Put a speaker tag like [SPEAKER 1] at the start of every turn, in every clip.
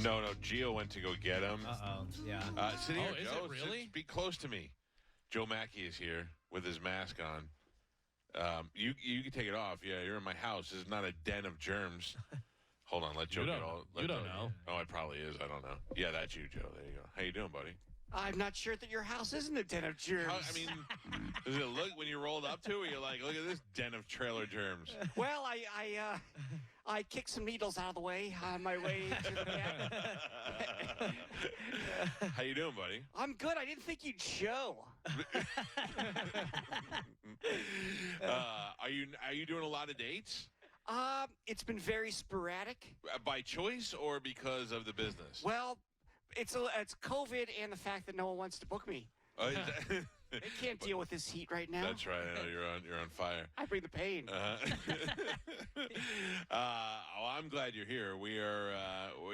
[SPEAKER 1] No, Gio went to go get him.
[SPEAKER 2] Yeah.
[SPEAKER 1] Sit here,
[SPEAKER 3] is
[SPEAKER 1] Joe.
[SPEAKER 3] it really?
[SPEAKER 1] Be close to me. Joe Machi is here with his mask on. You can take it off. Yeah, you're in my house. This is not a den of germs. Hold on, let Joe get all.
[SPEAKER 3] You don't know.
[SPEAKER 1] Oh, it probably is. I don't know. Yeah, that's you, Joe. There you go. How you doing, buddy?
[SPEAKER 4] I'm not sure that your house isn't a den of germs.
[SPEAKER 1] Does it look when you rolled up to it? You're like, look at this den of trailer germs.
[SPEAKER 4] Well, I kicked some needles out of the way on my way to the back.
[SPEAKER 1] How you doing, buddy?
[SPEAKER 4] I'm good. I didn't think you'd show.
[SPEAKER 1] Are you doing a lot of dates?
[SPEAKER 4] It's been very sporadic.
[SPEAKER 1] By choice or because of the business?
[SPEAKER 4] Well, it's COVID and the fact that no one wants to book me. They can't deal with this heat right now.
[SPEAKER 1] That's right. I know you're on fire.
[SPEAKER 4] I bring the pain.
[SPEAKER 1] I'm glad you're here. We are.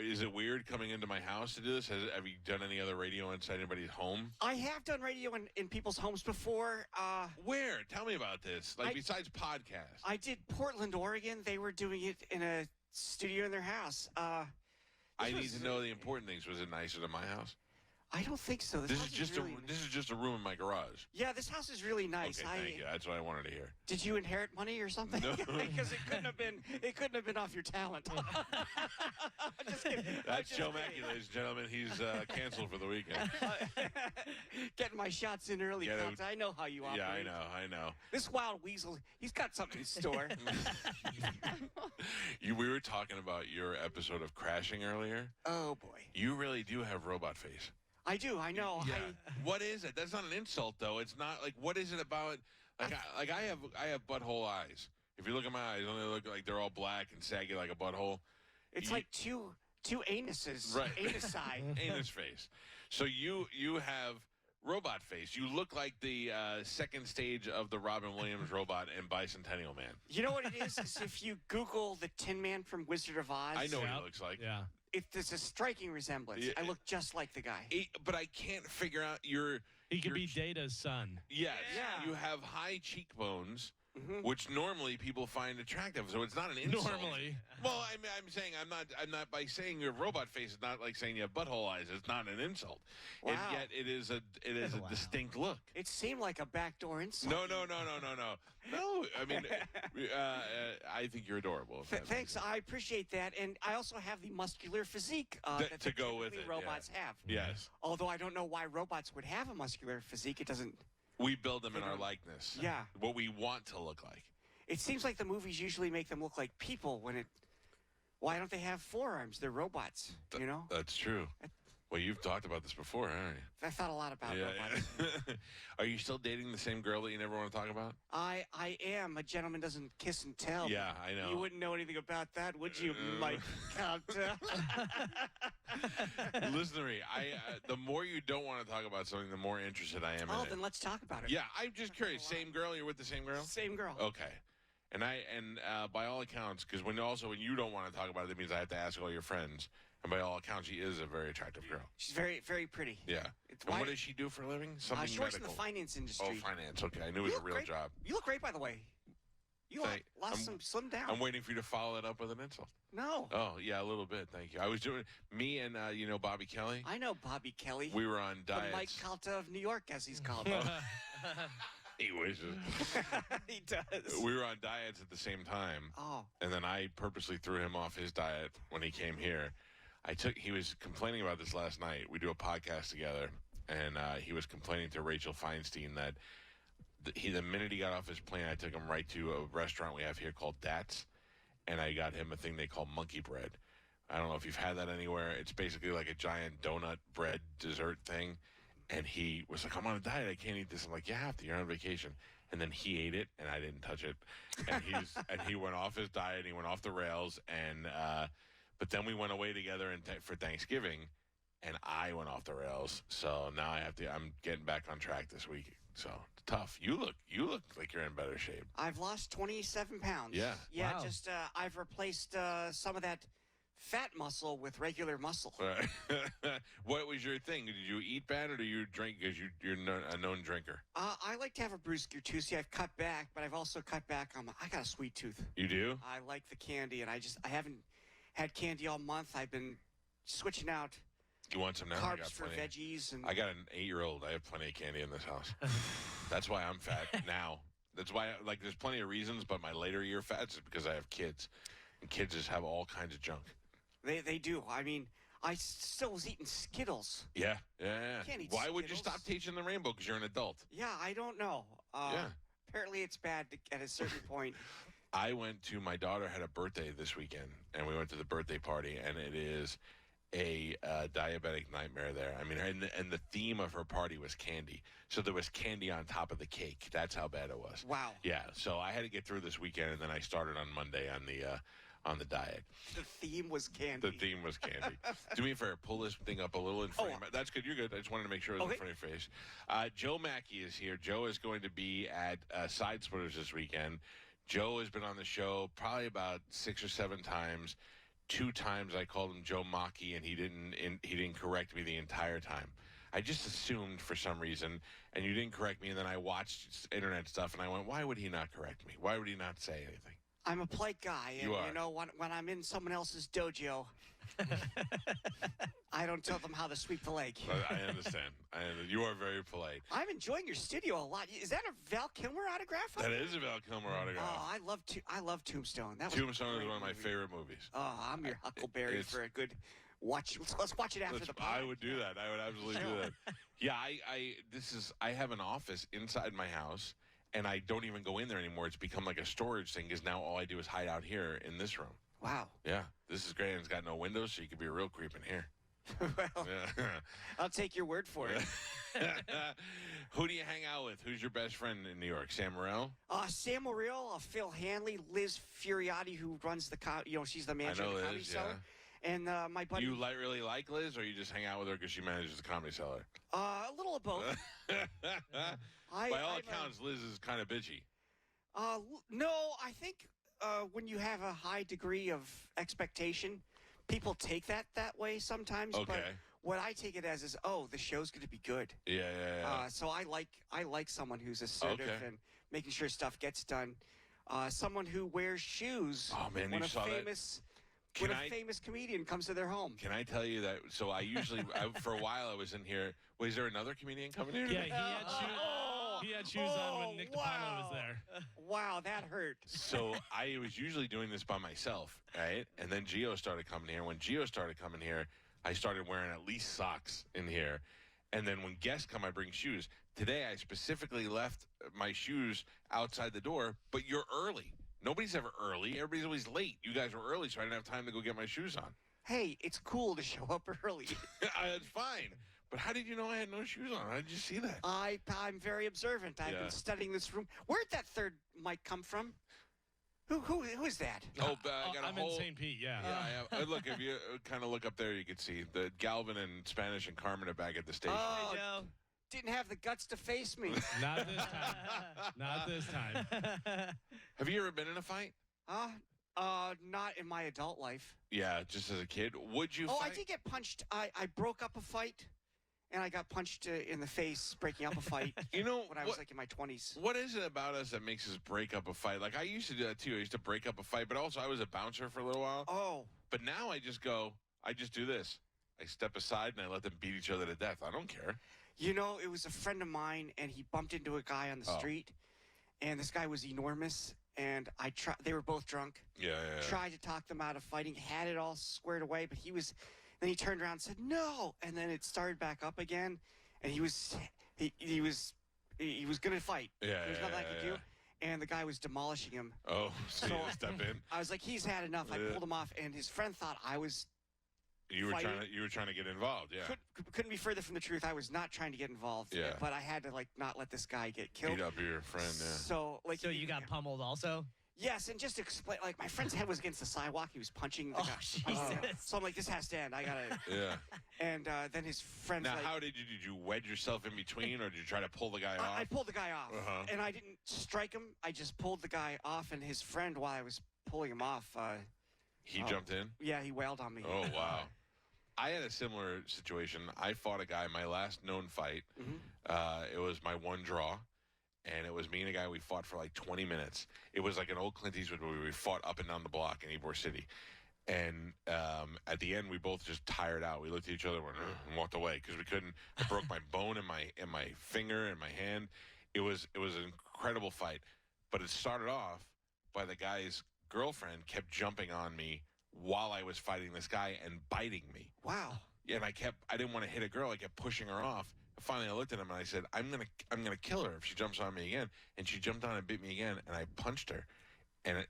[SPEAKER 1] Is it weird coming into my house to do this? Have you done any other radio inside anybody's home?
[SPEAKER 4] I have done radio in people's homes before.
[SPEAKER 1] Where? Tell me about this. Besides podcasts.
[SPEAKER 4] I did Portland, Oregon. They were doing it in a studio in their house.
[SPEAKER 1] I need to know the important things. Was it nicer than my house?
[SPEAKER 4] I don't think so.
[SPEAKER 1] This is just a room in my garage.
[SPEAKER 4] Yeah, this house is really nice.
[SPEAKER 1] Okay, thank you. That's what I wanted to hear.
[SPEAKER 4] Did you inherit money or something?
[SPEAKER 1] No.
[SPEAKER 4] Because it couldn't have been off your talent. Just kidding.
[SPEAKER 1] That's Joe Machi, ladies and gentlemen. He's canceled for the weekend.
[SPEAKER 4] Getting my shots in early, Calta. I know how you operate.
[SPEAKER 1] Yeah, I know.
[SPEAKER 4] This wild weasel, he's got something in store.
[SPEAKER 1] We were talking about your episode of Crashing earlier.
[SPEAKER 4] Oh boy.
[SPEAKER 1] You really do have robot face.
[SPEAKER 4] I do. I know.
[SPEAKER 1] Yeah. What is it? That's not an insult, though. It's not like. What is it about? I have butthole eyes. If you look at my eyes, they look like they're all black and saggy like a butthole.
[SPEAKER 4] It's like two anuses.
[SPEAKER 1] Right.
[SPEAKER 4] Anus-eye.
[SPEAKER 1] Anus face. So you have robot face. You look like the second stage of the Robin Williams robot in Bicentennial Man.
[SPEAKER 4] You know what it is if you Google the Tin Man from Wizard of Oz.
[SPEAKER 1] I know what he looks like.
[SPEAKER 3] Yeah.
[SPEAKER 4] There's a striking resemblance.
[SPEAKER 1] Yeah.
[SPEAKER 4] I look just like the guy.
[SPEAKER 1] But I can't figure out
[SPEAKER 3] He could be Data's son.
[SPEAKER 1] Yes.
[SPEAKER 4] Yeah.
[SPEAKER 1] You have high cheekbones, which normally people find attractive. So it's not an insult.
[SPEAKER 3] Normally.
[SPEAKER 1] Well, I'm saying I'm not by saying you have robot face. It's not like saying you have butthole eyes. It's not an insult.
[SPEAKER 4] Wow.
[SPEAKER 1] And yet it is a distinct look.
[SPEAKER 4] It seemed like a backdoor insult.
[SPEAKER 1] No. No, I mean, I think you're adorable.
[SPEAKER 4] Thanks, I appreciate that, and I also have the muscular physique that
[SPEAKER 1] to go with it.
[SPEAKER 4] Robots have.
[SPEAKER 1] Yes.
[SPEAKER 4] Although I don't know why robots would have a muscular physique. It doesn't.
[SPEAKER 1] We build them in our likeness.
[SPEAKER 4] Yeah.
[SPEAKER 1] What we want to look like.
[SPEAKER 4] It seems like the movies usually make them look like people when it. Why don't they have forearms? They're robots. You know.
[SPEAKER 1] That's true. Well, you've talked about this before, haven't you?
[SPEAKER 4] I thought a lot about robots.
[SPEAKER 1] Yeah. Are you still dating the same girl that you never want to talk about?
[SPEAKER 4] I am. A gentleman doesn't kiss and tell.
[SPEAKER 1] Yeah, I know.
[SPEAKER 4] You wouldn't know anything about that, would you, Mike Calta?
[SPEAKER 1] Listen to me. The more you don't want to talk about something, the more interested I am in it.
[SPEAKER 4] Then let's talk about it.
[SPEAKER 1] Yeah, I'm just curious. Same girl? You're with the same girl?
[SPEAKER 4] Same girl.
[SPEAKER 1] Okay. And by all accounts, because when you don't want to talk about it, that means I have to ask all your friends. And by all accounts, she is a very attractive girl.
[SPEAKER 4] She's very, very pretty.
[SPEAKER 1] Yeah. And what does she do for a living? Something
[SPEAKER 4] she works in
[SPEAKER 1] medical.
[SPEAKER 4] the finance industry.
[SPEAKER 1] Oh, finance. Okay, I knew it was a real job.
[SPEAKER 4] You look great, by the way. You lost some slim down.
[SPEAKER 1] I'm waiting for you to follow it up with an insult.
[SPEAKER 4] No.
[SPEAKER 1] Oh, yeah, a little bit. Thank you. I was doing me and Bobby Kelly.
[SPEAKER 4] I know Bobby Kelly.
[SPEAKER 1] We were on diets.
[SPEAKER 4] The Mike Calta of New York, as he's called.
[SPEAKER 1] He wishes.
[SPEAKER 4] He does.
[SPEAKER 1] We were on diets at the same time.
[SPEAKER 4] Oh.
[SPEAKER 1] And then I purposely threw him off his diet when he came here. He was complaining about this last night. We do a podcast together, and he was complaining to Rachel Feinstein that the minute he got off his plane, I took him right to a restaurant we have here called Dats, and I got him a thing they call monkey bread. I don't know if you've had that anywhere. It's basically like a giant donut bread dessert thing. And he was like, I'm on a diet. I can't eat this. I'm like, you have to. You're on vacation. And then he ate it, and I didn't touch it. And he went off his diet. And he went off the rails. And but then we went away together for Thanksgiving, and I went off the rails. So now I'm getting back on track this week. So it's tough. You look like you're in better shape.
[SPEAKER 4] I've lost 27 pounds.
[SPEAKER 1] Yeah.
[SPEAKER 4] Yeah.
[SPEAKER 3] Wow.
[SPEAKER 4] Just I've replaced some of that fat muscle with regular muscle.
[SPEAKER 1] What was your thing? Did you eat bad, or do you drink because you're a known drinker?
[SPEAKER 4] I like to have a Brewski too. See, I've cut back, but I've also cut back on I got a sweet tooth.
[SPEAKER 1] You do?
[SPEAKER 4] I like the candy, and I haven't had candy all month. I've been switching out
[SPEAKER 1] You want some now? I
[SPEAKER 4] carbs
[SPEAKER 1] got
[SPEAKER 4] for
[SPEAKER 1] plenty.
[SPEAKER 4] veggies. And
[SPEAKER 1] I got an 8-year-old. I have plenty of candy in this house. That's why I'm fat now. That's why, like, there's plenty of reasons, but my later year fats is because I have kids. And kids just have all kinds of junk.
[SPEAKER 4] They do. I mean, I still was eating Skittles.
[SPEAKER 1] Yeah.
[SPEAKER 4] Can't eat
[SPEAKER 1] Why would you
[SPEAKER 4] Skittles.
[SPEAKER 1] stop teaching the rainbow? Because you're an adult.
[SPEAKER 4] Yeah, I don't know.
[SPEAKER 1] Yeah.
[SPEAKER 4] Apparently, it's bad at a certain point.
[SPEAKER 1] I went to, my daughter had a birthday this weekend, and we went to the birthday party, and it is a diabetic nightmare there. I mean, and the theme of her party was candy. So there was candy on top of the cake. That's how bad it was.
[SPEAKER 4] Wow.
[SPEAKER 1] Yeah, so I had to get through this weekend, and then I started on Monday on the diet.
[SPEAKER 4] The theme was candy.
[SPEAKER 1] The theme was candy. Do me a favor, pull this thing up a little in front of your That's good, you're good. I just wanted to make sure it was in front of your face. Joe Machi is here. Joe is going to be at Side Splitters this weekend. Joe has been on the show probably about 6 or 7 times. 2 times I called him Joe Machi, and he didn't correct me the entire time. I just assumed for some reason, and you didn't correct me, and then I watched internet stuff, and I went, why would he not correct me? Why would he not say anything?
[SPEAKER 4] I'm a polite guy, and
[SPEAKER 1] You are.
[SPEAKER 4] you know when I'm in someone else's dojo, I don't tell them how to sweep the leg.
[SPEAKER 1] I understand. You are very polite.
[SPEAKER 4] I'm enjoying your studio a lot. Is that a Val Kilmer autograph?
[SPEAKER 1] That is a Val Kilmer autograph.
[SPEAKER 4] Oh, I love Tombstone. That was a
[SPEAKER 1] Tombstone is
[SPEAKER 4] great
[SPEAKER 1] one of my
[SPEAKER 4] movie.
[SPEAKER 1] favorite movies.
[SPEAKER 4] Oh, I'm your Huckleberry
[SPEAKER 1] It's-
[SPEAKER 4] for a good watch. Let's watch it after the pod.
[SPEAKER 1] I would do that. I would absolutely do that. Yeah, I have an office inside my house, and I don't even go in there anymore. It's become like a storage thing because now all I do is hide out here in this room.
[SPEAKER 4] Wow.
[SPEAKER 1] Yeah, this is great. And it's got no windows, so you could be a real creep in here.
[SPEAKER 4] Well,
[SPEAKER 1] Yeah.
[SPEAKER 4] I'll take your word for it.
[SPEAKER 1] Who do you hang out with? Who's your best friend in New York? Sam Morril?
[SPEAKER 4] Sam Morril, Phil Hanley, Liz Furiotti, who runs the she's the manager of the Comedy
[SPEAKER 1] Liz,
[SPEAKER 4] Cellar. And my buddy.
[SPEAKER 1] You really like Liz, or you just hang out with her because she manages the Comedy Cellar?
[SPEAKER 4] A little of both.
[SPEAKER 1] By all accounts, Liz is kind of bitchy.
[SPEAKER 4] No, I think when you have a high degree of expectation, people take that way sometimes.
[SPEAKER 1] Okay.
[SPEAKER 4] But what I take it as is, the show's going to be good.
[SPEAKER 1] Yeah.
[SPEAKER 4] So I like someone who's assertive and making sure stuff gets done. Someone who wears shoes.
[SPEAKER 1] Oh man,
[SPEAKER 4] when
[SPEAKER 1] you saw that.
[SPEAKER 4] When a famous comedian comes to their home.
[SPEAKER 1] Can I tell you that? So I usually, for a while, I was in here. Was there another comedian coming here?
[SPEAKER 3] Yeah, he had shoes on when Nick DePaulo was there.
[SPEAKER 4] Wow, that hurt.
[SPEAKER 1] So I was usually doing this by myself, right? And then Gio started coming here. When Gio started coming here, I started wearing at least socks in here. And then when guests come, I bring shoes. Today, I specifically left my shoes outside the door, but you're early. Nobody's ever early. Everybody's always late. You guys were early, so I didn't have time to go get my shoes on.
[SPEAKER 4] Hey, it's cool to show up early.
[SPEAKER 1] It's fine. But how did you know I had no shoes on? How did you see that?
[SPEAKER 4] I'm very observant. I've been studying this room. Where'd that third mic come from? Who is that?
[SPEAKER 1] Oh, I got a
[SPEAKER 3] I'm
[SPEAKER 1] whole...
[SPEAKER 3] in St. Pete, yeah.
[SPEAKER 1] Yeah, look, if you kind of look up there, you can see the Galvin and Spanish and Carmen are back at the station.
[SPEAKER 4] Oh, Joe. Didn't have the guts to face me.
[SPEAKER 3] Not this time. Not this time.
[SPEAKER 1] Have you ever been in a fight?
[SPEAKER 4] Not in my adult life.
[SPEAKER 1] Yeah, just as a kid. Would you fight?
[SPEAKER 4] I did get punched. I broke up a fight, and I got punched in the face breaking up a fight.
[SPEAKER 1] You know,
[SPEAKER 4] when I was like in my 20s.
[SPEAKER 1] What is it about us that makes us break up a fight? Like, I used to do that too. I used to break up a fight, but also I was a bouncer for a little while.
[SPEAKER 4] Oh.
[SPEAKER 1] But now I just do this. I step aside and I let them beat each other to death. I don't care.
[SPEAKER 4] You know, it was a friend of mine, and he bumped into a guy on the street, and this guy was enormous, and they were both drunk.
[SPEAKER 1] Yeah.
[SPEAKER 4] Tried to talk them out of fighting, had it all squared away, but then he turned around and said, no, and then it started back up again, and he was going to fight.
[SPEAKER 1] Yeah,
[SPEAKER 4] There's nothing I could do, and the guy was demolishing him.
[SPEAKER 1] Oh, so you had to step in?
[SPEAKER 4] I was like, he's had enough. I pulled him off, and his friend thought I was
[SPEAKER 1] You were trying to get involved, yeah.
[SPEAKER 4] Couldn't be further from the truth. I was not trying to get involved.
[SPEAKER 1] Yeah.
[SPEAKER 4] But I had to not let this guy get killed.
[SPEAKER 1] Beat up your friend, yeah.
[SPEAKER 4] So
[SPEAKER 2] you got pummeled also?
[SPEAKER 4] Yes, and just to explain, my friend's head was against the sidewalk. He was punching the guy.
[SPEAKER 2] Jesus.
[SPEAKER 4] So I'm like, this has to end. I gotta.
[SPEAKER 1] Yeah.
[SPEAKER 4] And then his friend's
[SPEAKER 1] Now, how did you wedge yourself in between, or did you try to pull the guy off?
[SPEAKER 4] I pulled the guy off, and I didn't strike him. I just pulled the guy off, and his friend, while I was pulling him off,
[SPEAKER 1] he jumped in.
[SPEAKER 4] Yeah, he wailed on me.
[SPEAKER 1] Oh wow. I had a similar situation. I fought a guy, my last known fight.
[SPEAKER 4] Mm-hmm.
[SPEAKER 1] It was my one draw, and it was me and a guy. We fought for like 20 minutes. It was like an old Clint Eastwood movie. We fought up and down the block in Ybor City. And at the end, we both just tired out. We looked at each other and walked away because we couldn't. I broke my bone in my finger and my hand. It was an incredible fight, but it started off by the guy's girlfriend kept jumping on me while I was fighting this guy and biting me.
[SPEAKER 4] Wow.
[SPEAKER 1] And I didn't want to hit a girl. I kept pushing her off. Finally, I looked at him and I said, I'm gonna kill her if she jumps on me again. And she jumped on and bit me again, and I punched her, and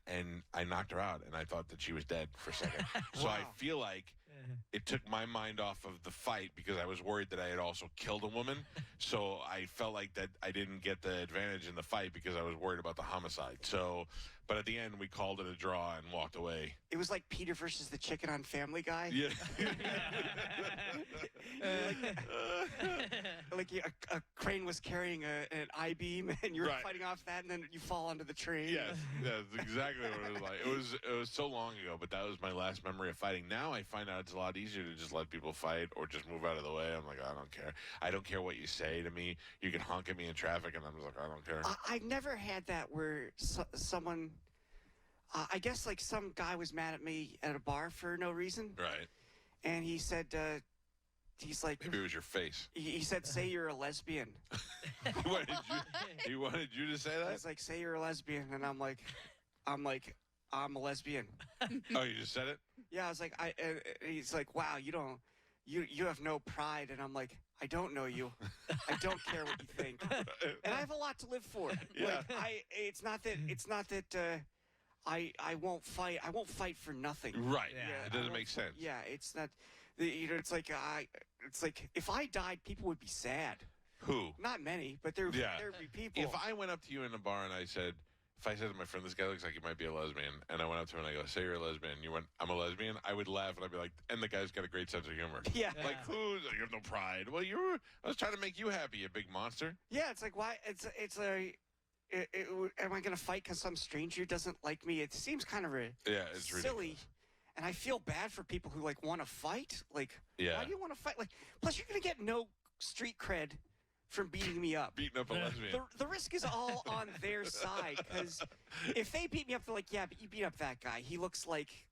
[SPEAKER 1] I knocked her out, and I thought that she was dead for a second. So I feel like it took my mind off of the fight because I was worried that I had also killed a woman. So I felt like that I didn't get the advantage in the fight because I was worried about the homicide. So, but at the end, we called it a draw and walked away.
[SPEAKER 4] It was like Peter versus the chicken on Family Guy.
[SPEAKER 1] Yeah.
[SPEAKER 4] Like a crane was carrying an I-beam, and you were fighting off that, and then you fall onto the train.
[SPEAKER 1] Yes, that's exactly what it was like. It was so long ago, but that was my last memory of fighting. Now I find out it's a lot easier to just let people fight or just move out of the way. I'm like, I don't care. I don't care what you say to me. You can honk at me in traffic, and I'm just like, I don't care.
[SPEAKER 4] I never had that where someone, I guess like some guy was mad at me at a bar for no reason.
[SPEAKER 1] Right.
[SPEAKER 4] And he said, he's like,
[SPEAKER 1] maybe it was your face.
[SPEAKER 4] He said, say you're a lesbian.
[SPEAKER 1] He wanted you to say that?
[SPEAKER 4] He's like, say you're a lesbian. And I'm like, I'm a lesbian.
[SPEAKER 1] Oh, you just said it?
[SPEAKER 4] Yeah, I was like, he's like, wow, you have no pride. And I'm like, I don't know you. I don't care what you think. And I have a lot to live for.
[SPEAKER 1] Yeah.
[SPEAKER 4] Like, it's not that I won't fight. I won't fight for nothing.
[SPEAKER 1] Right.
[SPEAKER 3] Yeah.
[SPEAKER 1] It doesn't make sense.
[SPEAKER 4] Yeah, it's not. It's like if I died, people would be sad.
[SPEAKER 1] Who?
[SPEAKER 4] Not many, but there'd be people.
[SPEAKER 1] If I went up to you in a bar and I said to my friend, this guy looks like he might be a lesbian, and I went up to him and I go, say you're a lesbian, and you went, I'm a lesbian, I would laugh and I'd be like, and the guy's got a great sense of humor.
[SPEAKER 4] Yeah.
[SPEAKER 1] Like, you have no pride. Well, I was trying to make you happy, you big monster.
[SPEAKER 4] Yeah, it's like, why? Am I going to fight because some stranger doesn't like me? It seems kind of
[SPEAKER 1] it's
[SPEAKER 4] silly.
[SPEAKER 1] ridiculous.
[SPEAKER 4] And I feel bad for people who like want to fight. Like, why do you want to fight? Like, plus you're going to get no street cred from beating me up.
[SPEAKER 1] Beating up a lesbian.
[SPEAKER 4] The risk is all on their side, because if they beat me up, they're like, yeah, but you beat up that guy. He looks like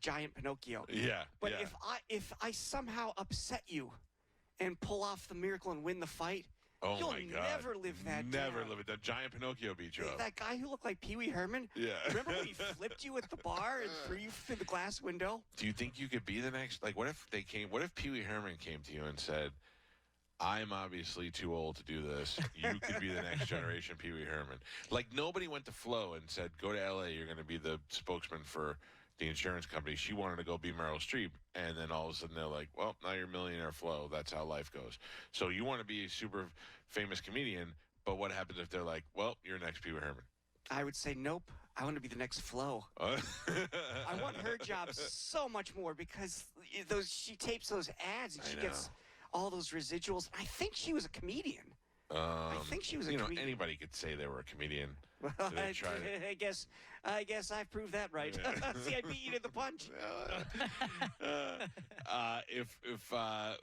[SPEAKER 4] giant Pinocchio.
[SPEAKER 1] Yeah.
[SPEAKER 4] But if I somehow upset you and pull off the miracle and win the fight, you'll never live that down.
[SPEAKER 1] Never live it down. Giant Pinocchio beat you up.
[SPEAKER 4] That guy who looked like Pee Wee Herman?
[SPEAKER 1] Yeah.
[SPEAKER 4] Remember when he flipped you at the bar and threw you through the glass window?
[SPEAKER 1] Do you think you could be the next? Like, what if Pee Wee Herman came to you and said, I'm obviously too old to do this. You could be the next generation Pee Wee Herman. Like, nobody went to Flo and said, go to L.A., you're going to be the spokesman for the insurance company. She wanted to go be Meryl Streep, and then all of a sudden they're like, well, now you're millionaire Flo. That's how life goes. So you want to be a super famous comedian, but what happens if they're like, well, you're next Pee Wee Herman?
[SPEAKER 4] I would say, nope. I want to be the next Flo. I want her job so much more because she tapes those ads and she gets all those residuals. I think she was a comedian. I think she was a comedian.
[SPEAKER 1] Anybody could say they were a comedian.
[SPEAKER 4] Well, I guess I've proved that right.
[SPEAKER 1] Yeah.
[SPEAKER 4] See, I beat you to the punch.
[SPEAKER 1] If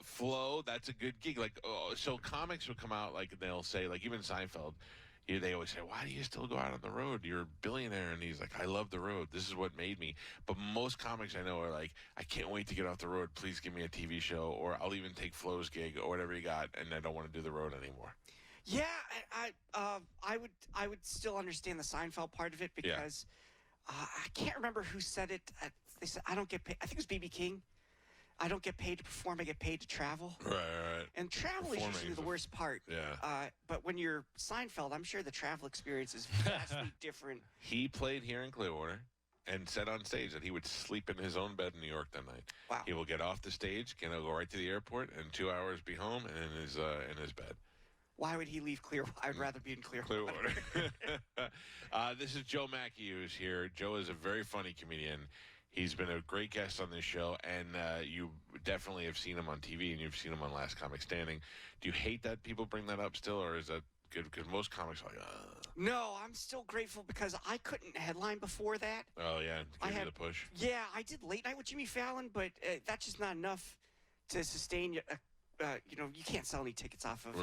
[SPEAKER 1] Flo, that's a good gig. Like, so comics will come out, like, they'll say, like, even Seinfeld, they always say, why do you still go out on the road? You're a billionaire. And he's like, I love the road. This is what made me. But most comics I know are like, I can't wait to get off the road. Please give me a TV show, or I'll even take Flo's gig or whatever you got, and I don't want to do the road anymore.
[SPEAKER 4] Yeah, I would still understand the Seinfeld part of it because I can't remember who said it. They said, I don't get paid. I think it was B.B. King. I don't get paid to perform. I get paid to travel.
[SPEAKER 1] Right.
[SPEAKER 4] And travel is usually the worst part.
[SPEAKER 1] Yeah.
[SPEAKER 4] But when you're Seinfeld, I'm sure the travel experience is vastly different.
[SPEAKER 1] He played here in Clearwater and said on stage that he would sleep in his own bed in New York that night.
[SPEAKER 4] Wow.
[SPEAKER 1] He will get off the stage, go right to the airport, and 2 hours be home and in his bed.
[SPEAKER 4] Why would he leave Clearwater? I'd rather be in Clearwater.
[SPEAKER 1] This is Joe Machi who's here. Joe is a very funny comedian. He's been a great guest on this show, and you definitely have seen him on TV, and you've seen him on Last Comic Standing. Do you hate that people bring that up still, or is that good? Because most comics are like,
[SPEAKER 4] No, I'm still grateful because I couldn't headline before that.
[SPEAKER 1] Oh, yeah. Give you the push.
[SPEAKER 4] Yeah, I did late night with Jimmy Fallon, but that's just not enough to sustain you can't sell any tickets off of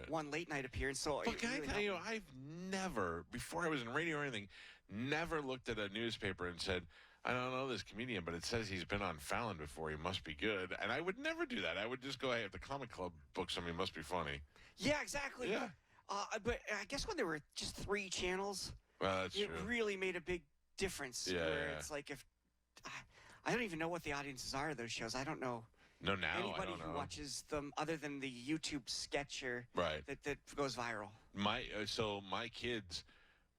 [SPEAKER 4] one late night appearance. So,
[SPEAKER 1] but can I tell you, I've never, before I was in radio or anything, never looked at a newspaper and said, I don't know this comedian, but it says he's been on Fallon before. He must be good. And I would never do that. I would just go, hey, if the comic club books him, he must be funny.
[SPEAKER 4] Yeah, exactly.
[SPEAKER 1] Yeah.
[SPEAKER 4] But I guess when there were just 3 channels,
[SPEAKER 1] Well, that's
[SPEAKER 4] it
[SPEAKER 1] true.
[SPEAKER 4] really made a big difference.
[SPEAKER 1] Yeah,
[SPEAKER 4] where
[SPEAKER 1] yeah.
[SPEAKER 4] it's like if I don't even know what the audiences are of those shows. I don't know
[SPEAKER 1] No, now I
[SPEAKER 4] anybody
[SPEAKER 1] don't
[SPEAKER 4] who
[SPEAKER 1] know.
[SPEAKER 4] watches them other than the YouTube sketcher
[SPEAKER 1] Right.
[SPEAKER 4] that goes viral.
[SPEAKER 1] So my kids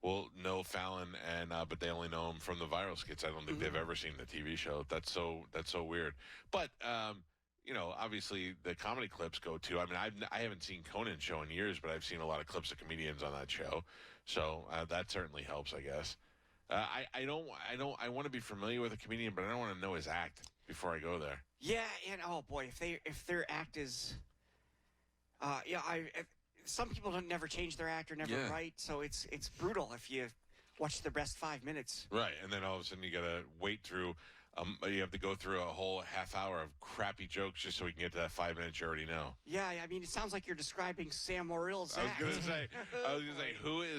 [SPEAKER 1] will know Fallon, and but they only know him from the viral skits. I don't think they've ever seen the TV show. That's so weird. But obviously the comedy clips go too. I mean, I haven't seen Conan's show in years, but I've seen a lot of clips of comedians on that show. So that certainly helps, I guess. I want to be familiar with a comedian, but I don't want to know his act before I go there.
[SPEAKER 4] Yeah, and oh boy, if their act is, some people don't never change their act or never write, so it's brutal if you watch the best 5 minutes.
[SPEAKER 1] Right, and then all of a sudden you got to wait through. You have to go through a whole half hour of crappy jokes just so we can get to that 5 minutes you already know.
[SPEAKER 4] Yeah, I mean, it sounds like you're describing Sam Morrill's act.
[SPEAKER 1] I was gonna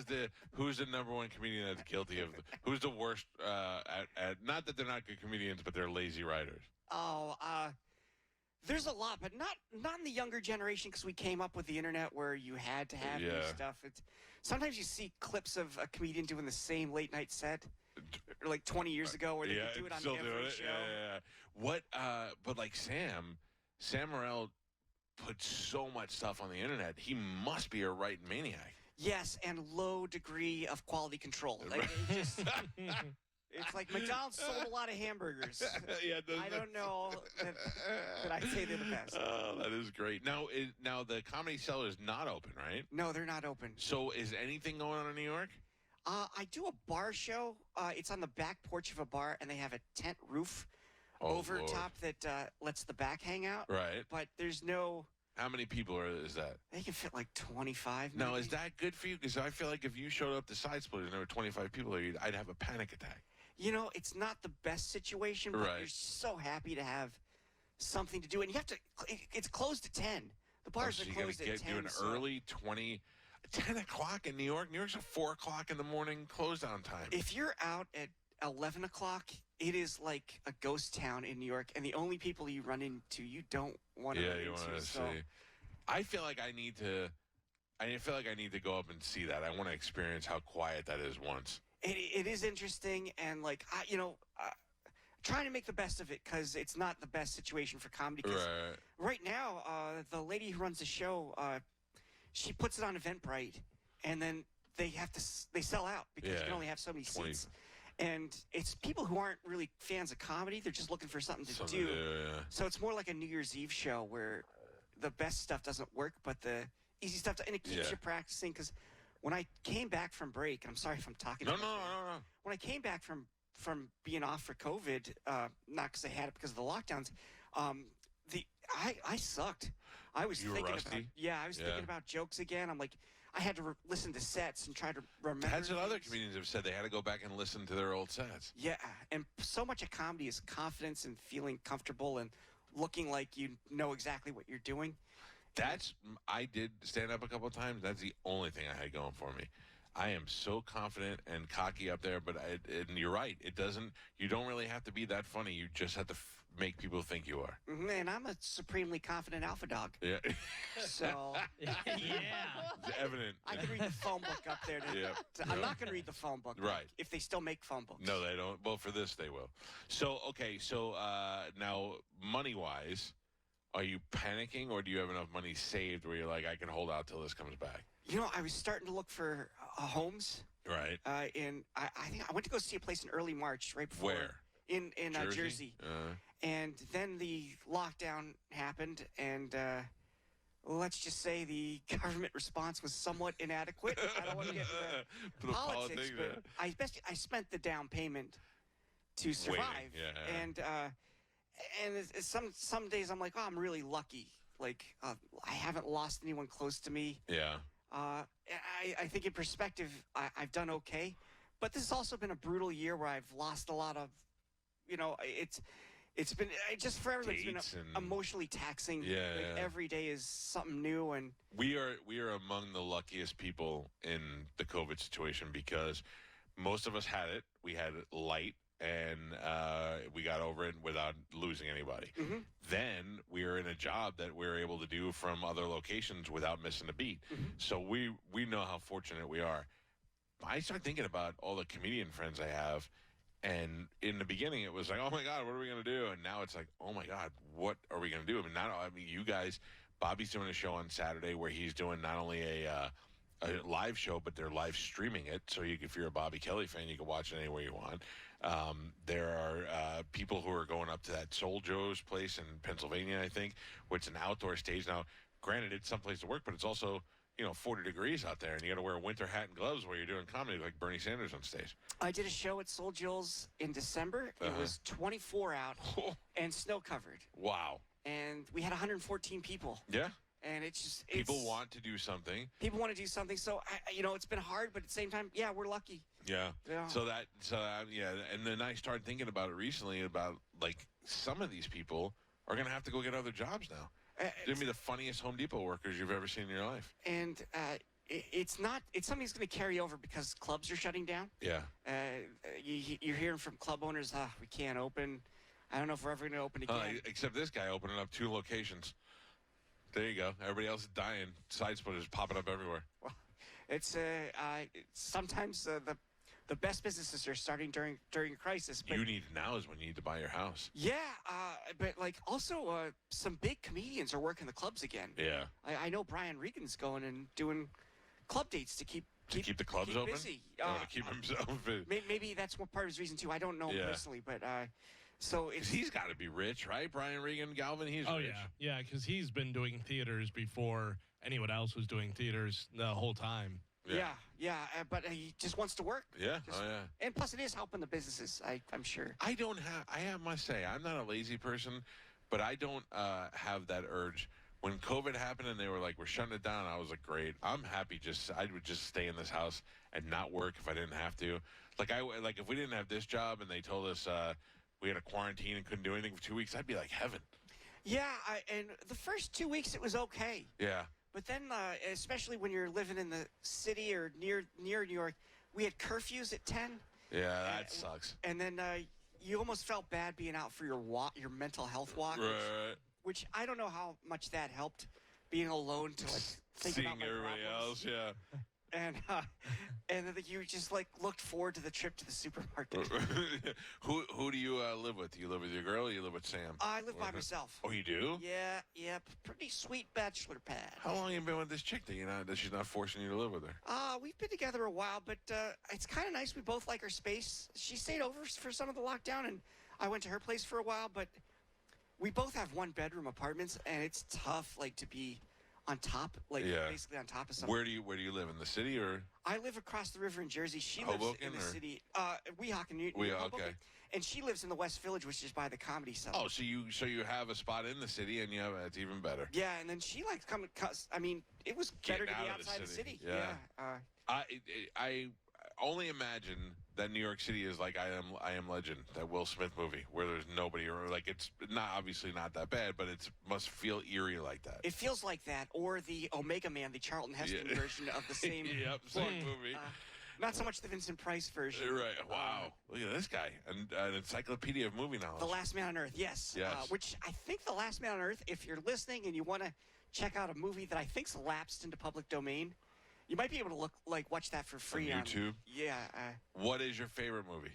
[SPEAKER 1] say, who's the number one comedian that's guilty of? Who's the worst at? Not that they're not good comedians, but they're lazy writers.
[SPEAKER 4] Oh, there's a lot, but not in the younger generation because we came up with the internet where you had to have new stuff. Sometimes you see clips of a comedian doing the same late night set, like 20 years ago, where they could do it on every show.
[SPEAKER 1] Yeah. What? But like Sam Morril puts so much stuff on the internet. He must be a writing maniac.
[SPEAKER 4] Yes, and low degree of quality control. Like, it's like McDonald's sold a lot of hamburgers. I don't know that I'd say they're the best.
[SPEAKER 1] Oh, that is great. Now the Comedy Cellar is not open, right?
[SPEAKER 4] No, they're not open.
[SPEAKER 1] So is anything going on in New York?
[SPEAKER 4] I do a bar show. It's on the back porch of a bar, and they have a tent roof over top that lets the back hang out.
[SPEAKER 1] Right.
[SPEAKER 4] But there's no...
[SPEAKER 1] How many people is that?
[SPEAKER 4] They can fit like 25. Maybe.
[SPEAKER 1] Now, is that good for you? Because I feel like if you showed up to Side Splitters and there were 25 people there, I'd have a panic attack.
[SPEAKER 4] You know, it's not the best situation, but you're so happy to have something to do. And you have to, it's closed at 10. The bars are closed at 10.
[SPEAKER 1] Do an early 10 o'clock in New York. New York's a 4 o'clock in the morning close down time.
[SPEAKER 4] If you're out at 11 o'clock, it is like a ghost town in New York. And the only people you run into, you don't want to run into. Yeah, you want to see.
[SPEAKER 1] I feel like I need to go up and see that. I want to experience how quiet that is once.
[SPEAKER 4] It is interesting, and like trying to make the best of it because it's not the best situation for comedy. Right now, the lady who runs the show, she puts it on Eventbrite, and then they sell out because you can only have so many seats. And it's people who aren't really fans of comedy; they're just looking for something to do. So it's more like a New Year's Eve show where the best stuff doesn't work, but the easy stuff, and it keeps you practicing because. When I came back from break, I'm sorry if I'm talking.
[SPEAKER 1] No.
[SPEAKER 4] When I came back from being off for COVID, not because I had it because of the lockdowns, I sucked. I was thinking
[SPEAKER 1] rusty?
[SPEAKER 4] Thinking about jokes again. I'm like, I had to listen to sets and try to remember.
[SPEAKER 1] That's what other comedians have said. They had to go back and listen to their old sets.
[SPEAKER 4] Yeah, and so much of comedy is confidence and feeling comfortable and looking like you know exactly what you're doing.
[SPEAKER 1] I did stand up a couple of times. That's the only thing I had going for me. I am so confident and cocky up there, but and you're right. You don't really have to be that funny. You just have to make people think you are.
[SPEAKER 4] And I'm a supremely confident alpha dog.
[SPEAKER 1] Yeah.
[SPEAKER 4] So.
[SPEAKER 3] Yeah.
[SPEAKER 1] It's evident.
[SPEAKER 4] I can read the phone book up there. I'm not going to read the phone book.
[SPEAKER 1] Right.
[SPEAKER 4] If they still make phone books.
[SPEAKER 1] No, they don't. Well, for this, they will. So, okay. So, now, money-wise, are you panicking, or do you have enough money saved where you're like, I can hold out till this comes back?
[SPEAKER 4] You know, I was starting to look for homes.
[SPEAKER 1] Right.
[SPEAKER 4] And I think I went to go see a place in early March, right before.
[SPEAKER 1] Where?
[SPEAKER 4] In Jersey. And then the lockdown happened, and let's just say the government response was somewhat inadequate. I don't want to get into the politics, but I spent the down payment to survive.
[SPEAKER 1] Waiting.
[SPEAKER 4] And some days I'm like, oh, I'm really lucky. Like, I haven't lost anyone close to me.
[SPEAKER 1] Yeah.
[SPEAKER 4] I think in perspective, I've done okay. But this has also been a brutal year where I've lost a lot of, it's been, just for everyone, it's been emotionally taxing. Every day is something new. And
[SPEAKER 1] we are among the luckiest people in the COVID situation because most of us had it. We had it light. and we got over it without losing anybody.
[SPEAKER 4] Mm-hmm.
[SPEAKER 1] Then we were in a job that we were able to do from other locations without missing a beat.
[SPEAKER 4] Mm-hmm.
[SPEAKER 1] So we know how fortunate we are. I start thinking about all the comedian friends I have, and in the beginning it was like, oh my God, what are we gonna do? And now it's like, oh my God, what are we gonna do? I mean, you guys, Bobby's doing a show on Saturday where he's doing not only a live show, but they're live streaming it. So if you're a Bobby Kelly fan, you can watch it anywhere you want. There are people who are going up to that Soul Joe's place in Pennsylvania, I think, where it's an outdoor stage. Now, granted, it's someplace to work, but it's also 40 degrees out there, and you got to wear a winter hat and gloves while you're doing comedy like Bernie Sanders on stage.
[SPEAKER 4] I did a show at Soul Joe's in December. It was 24 out and snow covered.
[SPEAKER 1] Wow.
[SPEAKER 4] And we had 114 people.
[SPEAKER 1] Yeah.
[SPEAKER 4] And it's just
[SPEAKER 1] people want to do something.
[SPEAKER 4] People want to do something. So it's been hard, but at the same time, yeah, we're lucky.
[SPEAKER 1] Yeah.
[SPEAKER 4] Yeah.
[SPEAKER 1] So yeah. And then I started thinking about it recently about like some of these people are gonna have to go get other jobs now. They're gonna be the funniest Home Depot workers you've ever seen in your life.
[SPEAKER 4] And it's something that's going to carry over because clubs are shutting down.
[SPEAKER 1] Yeah.
[SPEAKER 4] You're hearing from club owners, we can't open. I don't know if we're ever going to open again.
[SPEAKER 1] Except this guy opening up 2 locations. There you go. Everybody else is dying. Side splitters popping up everywhere.
[SPEAKER 4] Well, it's sometimes the best businesses are starting during a crisis. But
[SPEAKER 1] Now is when you need to buy your house.
[SPEAKER 4] Yeah, but like also some big comedians are working the clubs again.
[SPEAKER 1] Yeah.
[SPEAKER 4] I know Brian Regan's going and doing club dates to keep
[SPEAKER 1] the clubs open.
[SPEAKER 4] Busy.
[SPEAKER 1] To keep himself busy.
[SPEAKER 4] Maybe that's one part of his reason too. I don't know him personally, but so
[SPEAKER 1] he's got to be rich, right? Brian Regan, Galvin, he's rich.
[SPEAKER 3] Yeah, because he's been doing theaters before anyone else was doing theaters the whole time.
[SPEAKER 4] Yeah, but he just wants to work.
[SPEAKER 1] Yeah,
[SPEAKER 4] And plus, it is helping the businesses. I'm sure.
[SPEAKER 1] I must say, I'm not a lazy person, but I don't have that urge. When COVID happened and they were like, we're shutting it down, I was like, great. I'm happy. I would just stay in this house and not work if I didn't have to. Like if we didn't have this job and they told us we had a quarantine and couldn't do anything for 2 weeks, I'd be like heaven.
[SPEAKER 4] Yeah, and the first 2 weeks it was okay.
[SPEAKER 1] Yeah.
[SPEAKER 4] But then, especially when you're living in the city or near New York, we had curfews at 10.
[SPEAKER 1] Yeah, that sucks.
[SPEAKER 4] And then you almost felt bad being out for your mental health walk.
[SPEAKER 1] Right.
[SPEAKER 4] Which I don't know how much that helped, being alone to like think
[SPEAKER 1] seeing
[SPEAKER 4] about my
[SPEAKER 1] everybody
[SPEAKER 4] problems.
[SPEAKER 1] else. Yeah.
[SPEAKER 4] And then you just like looked forward to the trip to the supermarket.
[SPEAKER 1] Who do you live with? Do you live with your girl or you live with Sam?
[SPEAKER 4] I live by myself.
[SPEAKER 1] Oh, you do?
[SPEAKER 4] Yeah, pretty sweet bachelor pad.
[SPEAKER 1] How long have you been with this chick that she's not forcing you to live with her?
[SPEAKER 4] We've been together a while, but it's kind of nice. We both like our space. She stayed over for some of the lockdown, and I went to her place for a while, but we both have 1-bedroom apartments, and it's tough, like, to be on top, basically on top of something.
[SPEAKER 1] Where do you live, in the city or?
[SPEAKER 4] I live across the river in Jersey. She lives in the city. Weehawken,
[SPEAKER 1] okay.
[SPEAKER 4] And she lives in the West Village, which is by the Comedy Cellar.
[SPEAKER 1] Oh, so you have a spot in the city, and it's even better.
[SPEAKER 4] Yeah, and then she likes coming. I mean, it was better to be outside the city. Yeah.
[SPEAKER 1] I only imagine that New York City is like I Am Legend, that Will Smith movie, where there's nobody, or like it's obviously not that bad, but it must feel eerie like that.
[SPEAKER 4] It feels like that, or the Omega Man, the Charlton Heston version of the same.
[SPEAKER 1] Same movie.
[SPEAKER 4] Not so much the Vincent Price version.
[SPEAKER 1] Right. Wow. Look at this guy, an encyclopedia of movie knowledge.
[SPEAKER 4] The Last Man on Earth. Yes. Which I think The Last Man on Earth, if you're listening and you want to check out a movie that I think's lapsed into public domain, you might be able to watch that for free
[SPEAKER 1] on YouTube.
[SPEAKER 4] Yeah.
[SPEAKER 1] What is your favorite movie?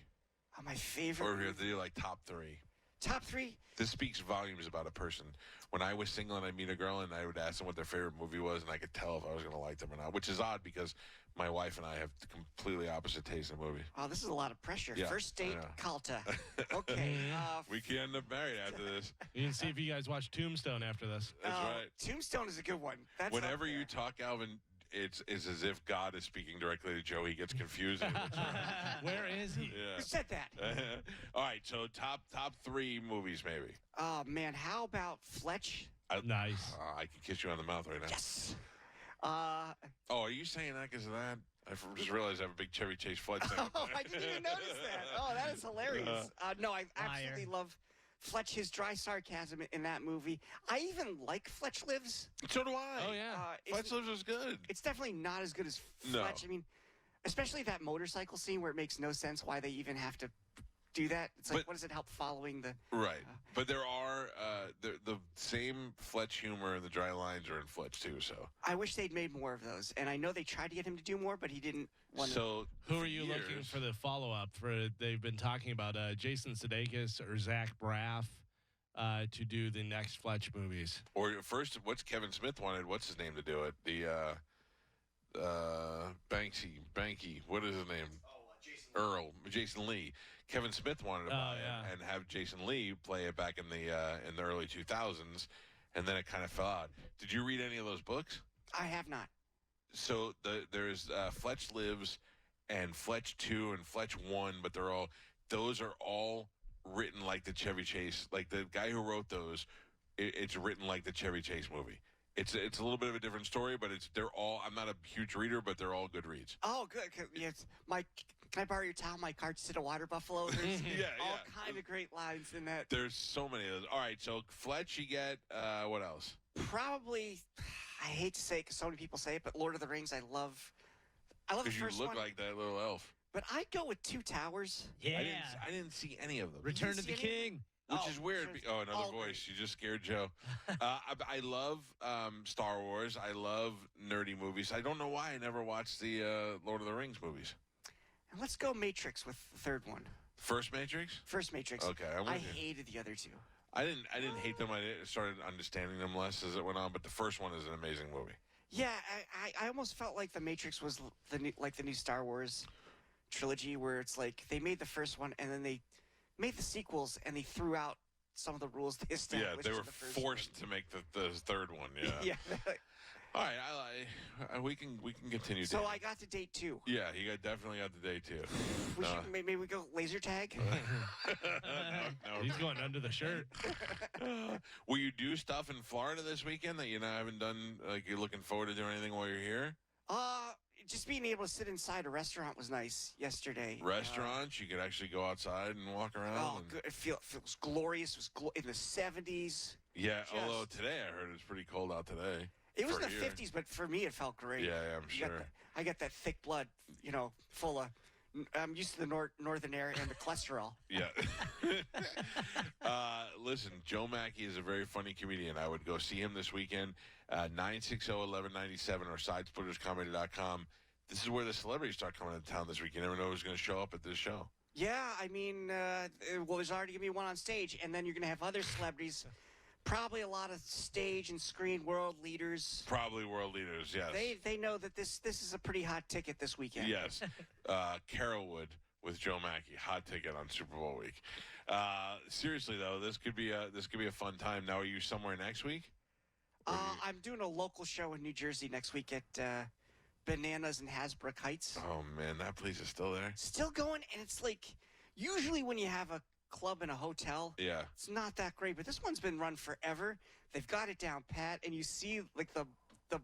[SPEAKER 4] My favorite.
[SPEAKER 1] Or do you like top 3?
[SPEAKER 4] Top 3.
[SPEAKER 1] This speaks volumes about a person. When I was single and I'd meet a girl and I would ask them what their favorite movie was, and I could tell if I was going to like them or not, which is odd because my wife and I have completely opposite taste in movies.
[SPEAKER 4] Oh, this is a lot of pressure.
[SPEAKER 1] Yeah,
[SPEAKER 4] First date, Calta. Okay.
[SPEAKER 1] We can end up married after this.
[SPEAKER 3] You can see if you guys watch Tombstone after this.
[SPEAKER 1] That's right.
[SPEAKER 4] Tombstone is a good one.
[SPEAKER 1] Whenever you talk, Alvin, it's as if God is speaking directly to Joe. He gets confused.
[SPEAKER 3] Where is he?
[SPEAKER 1] Yeah.
[SPEAKER 4] Who said that?
[SPEAKER 1] All right, so top 3 movies, maybe.
[SPEAKER 4] Oh, man, how about Fletch?
[SPEAKER 3] Nice.
[SPEAKER 1] I can kiss you on the mouth right now.
[SPEAKER 4] Yes.
[SPEAKER 1] Are you saying that because of that? I just realized I have a big Chevy Chase Fletch thing.
[SPEAKER 4] Oh, I didn't even notice that. Oh, that is hilarious. No, I absolutely love Fletch, his dry sarcasm in that movie. I even like Fletch Lives.
[SPEAKER 1] So do I.
[SPEAKER 3] Oh, yeah.
[SPEAKER 1] Fletch Lives is good.
[SPEAKER 4] It's definitely not as good as Fletch.
[SPEAKER 1] No.
[SPEAKER 4] I mean, especially that motorcycle scene where it makes no sense why they even have to do that. It's like,
[SPEAKER 1] But-
[SPEAKER 4] what does it help following the?
[SPEAKER 1] Right. But there are the same Fletch humor and the dry lines are in Fletch too. So
[SPEAKER 4] I wish they'd made more of those, and I know they tried to get him to do more, but he didn't want to.
[SPEAKER 1] so
[SPEAKER 3] Who
[SPEAKER 1] for
[SPEAKER 3] are you looking
[SPEAKER 1] years-
[SPEAKER 3] for the follow-up for? They've been talking about Jason Sudeikis or Zach Braff to do the next Fletch movies.
[SPEAKER 1] Or first, what's Kevin Smith wanted? What's his name to do it? The Banky. What is his name? Jason Lee. Kevin Smith wanted to buy it and have Jason Lee play it back in the early 2000s, and then it kind of fell out. Did you read any of those books?
[SPEAKER 4] I have not.
[SPEAKER 1] So there's Fletch Lives and Fletch 2 and Fletch 1, but those are all written like the Chevy Chase. Like the guy who wrote those, it's written like the Chevy Chase movie. It's a little bit of a different story, but they're all. I'm not a huge reader, but they're all good reads.
[SPEAKER 4] Oh, good. Yes, can I borrow your towel? My car just hit a water buffalo. There's all kind of great lines in that.
[SPEAKER 1] There's so many of those. All right, so Fletch, you get what else?
[SPEAKER 4] Probably, I hate to say it because so many people say it, but Lord of the Rings, I love the
[SPEAKER 1] Because you
[SPEAKER 4] first
[SPEAKER 1] look
[SPEAKER 4] one.
[SPEAKER 1] like that little elf.
[SPEAKER 4] But I'd go with Two Towers.
[SPEAKER 3] Yeah.
[SPEAKER 1] I didn't see any of them.
[SPEAKER 3] Return
[SPEAKER 4] You
[SPEAKER 3] of the
[SPEAKER 4] see any?
[SPEAKER 3] King.
[SPEAKER 1] Which
[SPEAKER 4] Oh,
[SPEAKER 1] is weird.
[SPEAKER 4] sure.
[SPEAKER 1] Another
[SPEAKER 4] All
[SPEAKER 1] voice.
[SPEAKER 4] great.
[SPEAKER 1] You just scared Joe. I love Star Wars. I love nerdy movies. I don't know why I never watched the Lord of the Rings movies.
[SPEAKER 4] And let's go Matrix with the third one.
[SPEAKER 1] First Matrix?
[SPEAKER 4] First Matrix.
[SPEAKER 1] Okay, I'm with
[SPEAKER 4] I
[SPEAKER 1] you.
[SPEAKER 4] hated the other two.
[SPEAKER 1] I didn't hate them. I started understanding them less as it went on. But the first one is an amazing movie.
[SPEAKER 4] Yeah, I almost felt like the Matrix was the new Star Wars trilogy, where it's like they made the first one and then they made the sequels and they threw out some of the rules they established.
[SPEAKER 1] Yeah, they were
[SPEAKER 4] in the first
[SPEAKER 1] forced
[SPEAKER 4] one.
[SPEAKER 1] to make the third one. Yeah.
[SPEAKER 4] Yeah.
[SPEAKER 1] All right, we can continue.
[SPEAKER 4] So
[SPEAKER 1] dating.
[SPEAKER 4] I got to date 2.
[SPEAKER 1] Yeah, definitely got the day too.
[SPEAKER 4] We should, maybe we go laser tag.
[SPEAKER 1] No.
[SPEAKER 3] He's going under the shirt.
[SPEAKER 1] Will you do stuff in Florida this weekend that you haven't done? Like you're looking forward to doing anything while you're here?
[SPEAKER 4] Just being able to sit inside a restaurant was nice yesterday.
[SPEAKER 1] Restaurants, you could actually go outside and walk around.
[SPEAKER 4] Oh,
[SPEAKER 1] and-
[SPEAKER 4] good. It feels glorious. It was in the 70s.
[SPEAKER 1] Yeah, although
[SPEAKER 4] Just-
[SPEAKER 1] today I heard it's pretty cold out today.
[SPEAKER 4] It was
[SPEAKER 1] For
[SPEAKER 4] in the
[SPEAKER 1] here.
[SPEAKER 4] 50s, but for me it felt great.
[SPEAKER 1] Yeah, I'm
[SPEAKER 4] You got
[SPEAKER 1] sure.
[SPEAKER 4] I got that thick blood, full of. I'm used to the northern air and the cholesterol.
[SPEAKER 1] Yeah. Listen, Joe Machi is a very funny comedian. I would go see him this weekend, 960-1197 or sidesplitterscomedy.com. This is where the celebrities start coming to town this week. You never know who's going to show up at this show.
[SPEAKER 4] Yeah, I mean, well, there's already going to be one on stage, and then you're going to have other celebrities, probably a lot of stage and screen world leaders.
[SPEAKER 1] Probably world leaders, yes.
[SPEAKER 4] They know that this is a pretty hot ticket this weekend.
[SPEAKER 1] Yes. Carolwood with Joe Machi, hot ticket on Super Bowl week. Seriously though, this could be a fun time. Now, are you somewhere next week?
[SPEAKER 4] I'm doing a local show in New Jersey next week at Bananas in Hasbrook Heights.
[SPEAKER 1] Oh man, that place is still there.
[SPEAKER 4] Still going, and it's like usually when you have a club in a hotel,
[SPEAKER 1] Yeah.
[SPEAKER 4] it's not that great. But this one's been run forever. They've got it down pat, and you see like the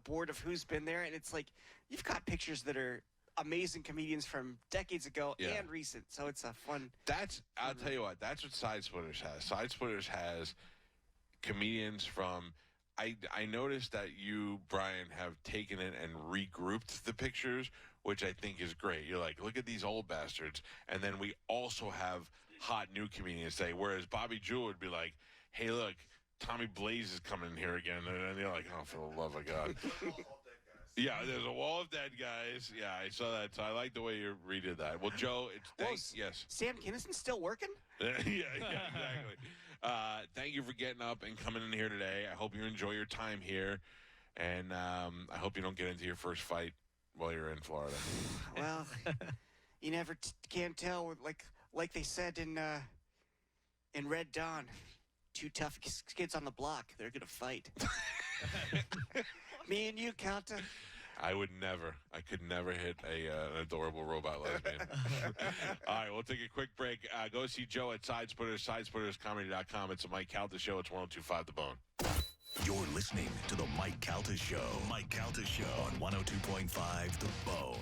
[SPEAKER 4] board of who's been there, and it's like you've got pictures that are amazing comedians from decades ago
[SPEAKER 1] Yeah.
[SPEAKER 4] and recent. So it's a fun.
[SPEAKER 1] I'll tell you what, that's what Side Splitters has. Side Splitters has comedians from. I noticed that you, Brian, have taken it and regrouped the pictures, which I think is great. You're like, look at these old bastards. And then we also have hot new comedians say, whereas Bobby Jewell would be like, hey, look, Tommy Blaze is coming in here again. And you're like, oh, for the love of God. Yeah, there's a wall of dead guys. Yeah, I saw that. So I like the way you redid that. Well, Joe, yes.
[SPEAKER 4] Sam Kinnison's still working?
[SPEAKER 1] Yeah, exactly. Thank you for getting up and coming in here today. I hope you enjoy your time here. And I hope you don't get into your first fight while you're in Florida.
[SPEAKER 4] Well, you never can tell. Like they said in Red Dawn, 2 tough kids on the block. They're gonna fight. Me and you, Calta.
[SPEAKER 1] I could never hit an adorable robot lesbian. All right, we'll take a quick break. Go see Joe at Sidesplitters, sidesplitterscomedy.com. It's a Mike Calta show. It's 102.5 The Bone.
[SPEAKER 2] You're listening to the Mike Calta Show. Mike Calta Show on 102.5 The Bone.